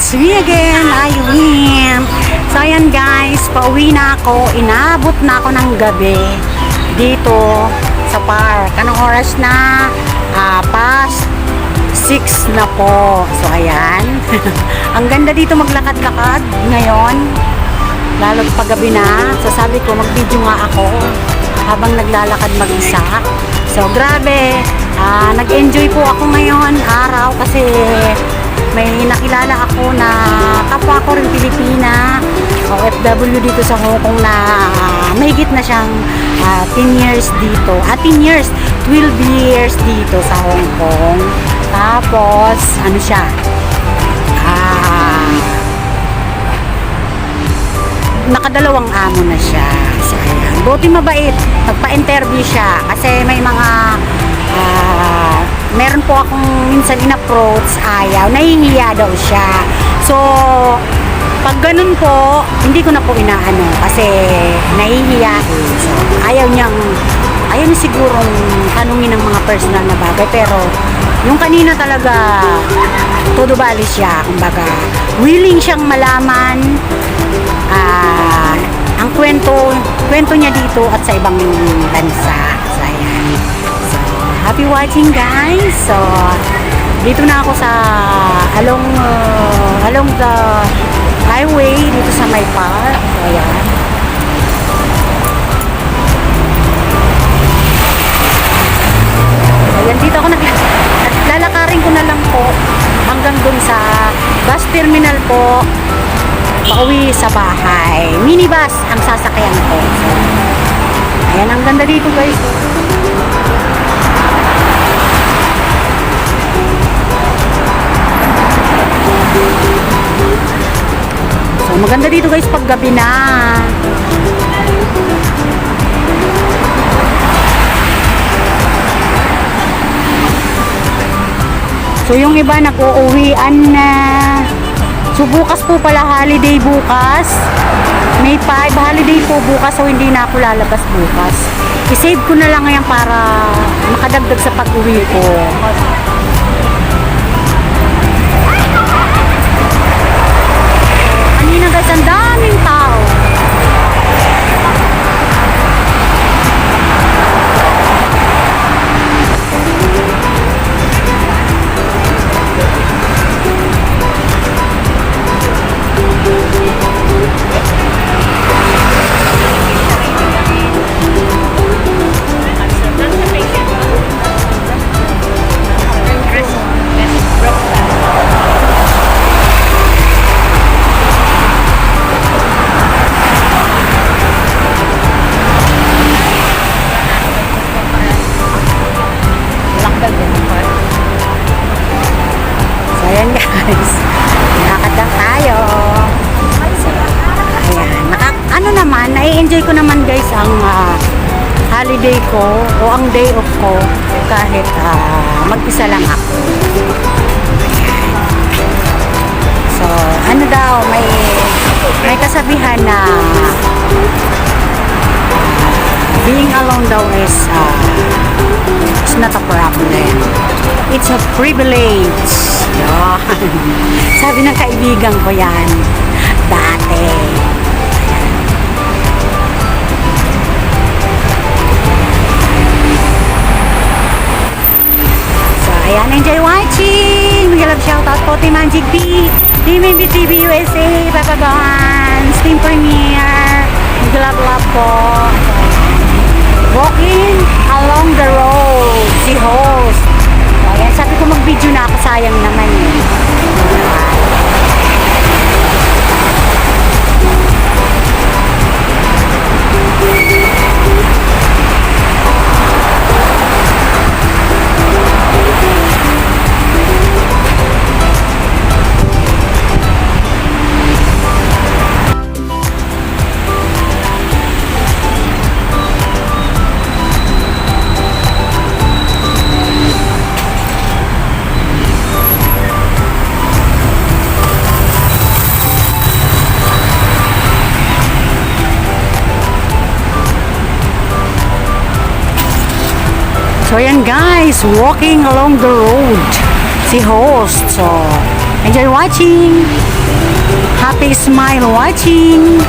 It's me again, Irene. So ayan guys, pauwi na ako. Inabot na ako ng gabi dito sa park. Anong oras na? Past 6 na po. So ayan. Ang ganda dito maglakad-lakad ngayon. Lalo paggabi na. So sabi ko mag-video nga ako habang naglalakad mag-isa. So grabe. Nag-enjoy po ako ngayon araw kasi may nakilala ako na kapwa ko rin Pilipina, OFW dito sa Hong Kong na mahigit na siyang 10 years dito. 10 years, 12 years dito sa Hong Kong. Tapos, ano siya? Nakadalawang amo na siya. So, ayan. Buti mabait. Nagpa-interview siya kasi may mga meron po akong minsan in-approach, ayaw, nahihiya daw siya. So, pag ganun po, hindi ko na po inaano kasi nahihiya eh. So, ayaw niya sigurong tanungin ng mga personal na bagay. Pero, yung kanina talaga, todo bali siya. Kumbaga, willing siyang malaman ang kwento niya dito at sa ibang bansa. So, ayan. So, happy watching guys. So, dito na ako sa along the highway dito sa my park. So, ayan. Ayan, dito ako lalakarin ko na lang po hanggang dun sa bus terminal po pauwi sa bahay. Minibus ang sasakyan ko. So, ayan, ang ganda dito guys. So, maganda dito guys pag gabi na. So, yung iba nag-uuwian na. So, bukas po pala holiday bukas. May 5 holiday po bukas, so hindi na ako lalabas bukas. I-save ko na lang ngayon para makadagdag sa pag-uwi ko. Kanina guys, ang daming tao. Guys, lakad lang tayo. So, ayan, ano naman, nai-enjoy ko naman guys ang holiday ko o ang day off ko kahit mag-isa lang ako. Ayan. So, ano daw, may kasabihan na being alone daw is it's not a problem. It's a privilege. Yan. Sabi ng kaibigan ko yan dati. So, ayan. Enjoy watching. Mag-love shoutout po Team Magic B, Team MBTV USA, Papa Gons, Team Premier. Mag-love po. Walking along the road. Si host. So, ayan, sabi ko mag-video na ako, sayang naman eh. So ayan guys, walking along the road si host. So enjoy watching. Happy smile watching.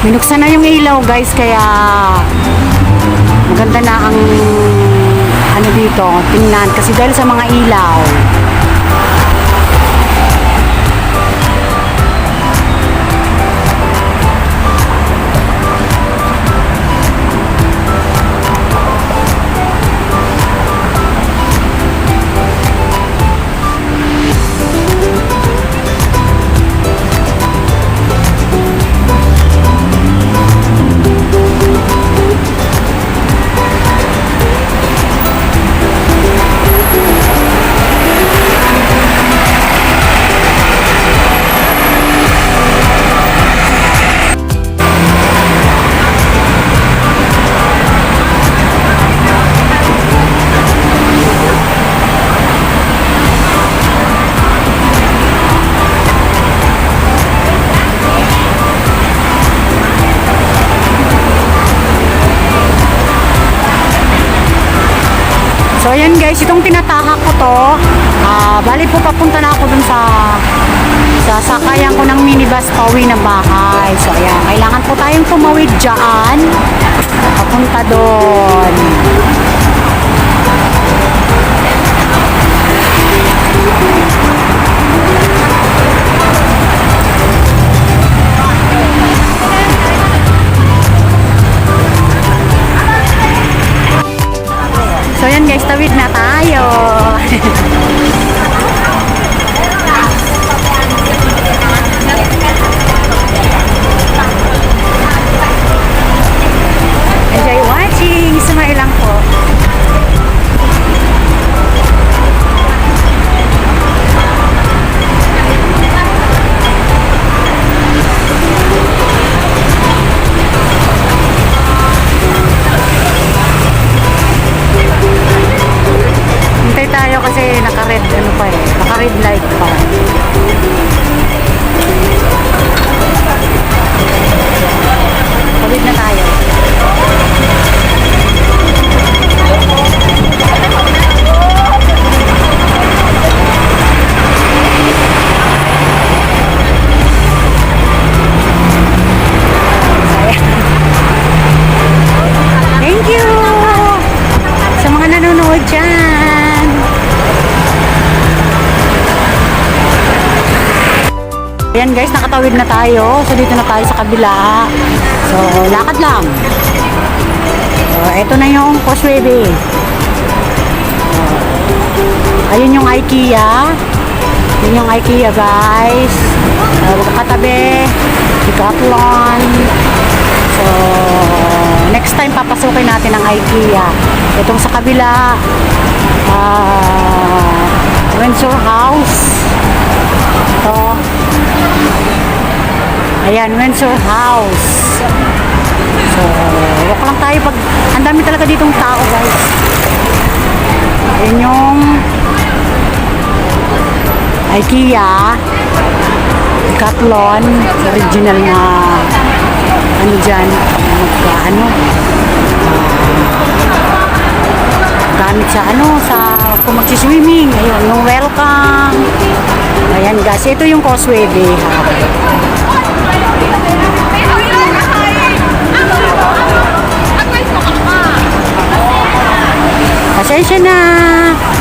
Binuksan na yung ilaw guys, kaya maganda na ang ano dito, tingnan kasi dahil sa mga ilaw. So ayan guys, itong tinatahak ko to, bali po papunta na ako dun sa sakayan ko ng minibus pauwi ng bahay. So ayan, kailangan po tayong tumawid dyan, papunta doon. So yan guys, tawid na tayo. Enjoy watching. Smile lang po. Tayo kasi naka-red ano pa eh, naka-red light pa. Tawid na tayo. Thank you sa mga nanonood dyan. Ayan guys, nakatawid na tayo. So dito na tayo sa kabila. So lakad lang. So eto na yung Causeway Bay. Ayun yung IKEA. Yun yung IKEA guys. Katabi, Decathlon. So next time papasukin natin ang IKEA. Itong sa kabila, Windsor House. Ito. Ayan, Windsor House. So, walk lang tayo pag... Ang dami talaga ditong tao, guys. Ayan yung IKEA. Decathlon. Original na ano dyan. Gamit sa kung magsiswimming. Ayun, yung welcome. Ayan guys, ito yung Causeway Bay. Pasensya na,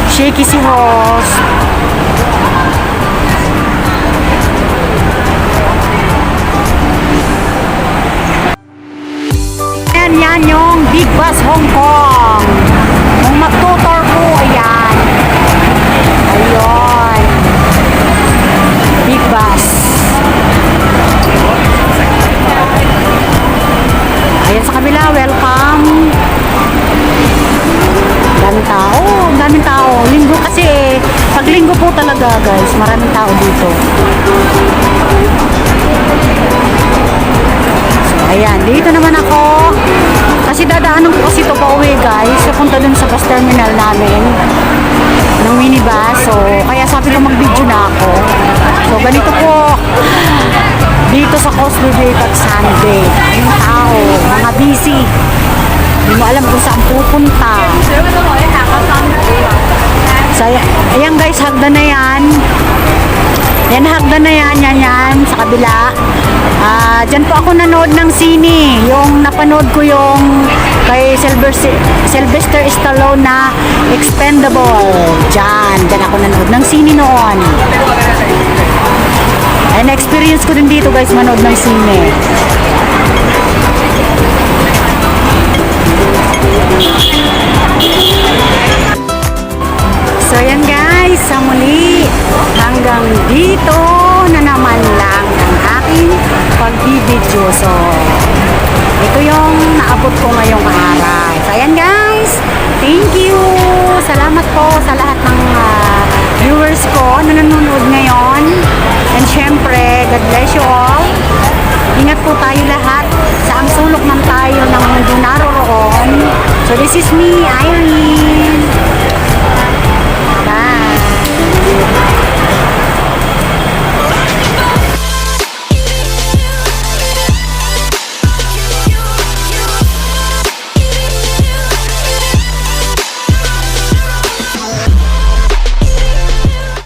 shaky si host. Yan yung Big Bus Hong Kong. Kung magtutor po, ayan. Ayun. Big Bus. Ayan sa kabila, welcome. Daming tao, daming tao. Linggo kasi, pag linggo po talaga guys, maraming tao dito. So, ayan, dito naman ako. Kasi dadaanan ko kasi ito pa uwi guys. Punta dun sa bus terminal namin ng yung minibus. So, kaya sabi ko mag-video na ako. So, ganito po. Dito sa Causeway Bay at Sunday. Yung tao, mga busy. Hindi mo alam kung saan pupunta. So, ayan guys, hagdan na yan. Yan, hagdan na yan, yan, sa kabila. Diyan po ako nanood ng sine. Yung napanood ko yung kay Sylvester Stallone na Expendable. Diyan ako nanood ng sine noon. And experience ko din dito guys, manood ng sine. So yan guys, sa muli, hanggang dito na naman lang ang aking pagbibideo. So, ito yung naabot ko ngayong araw. So ayan guys, thank you! Salamat po sa lahat ng viewers ko na nanonood ngayon. And syempre, God bless you all. Ingat po tayo lahat sa ang sulok ng tayo ng mundo naroroon. So this is me, Irene.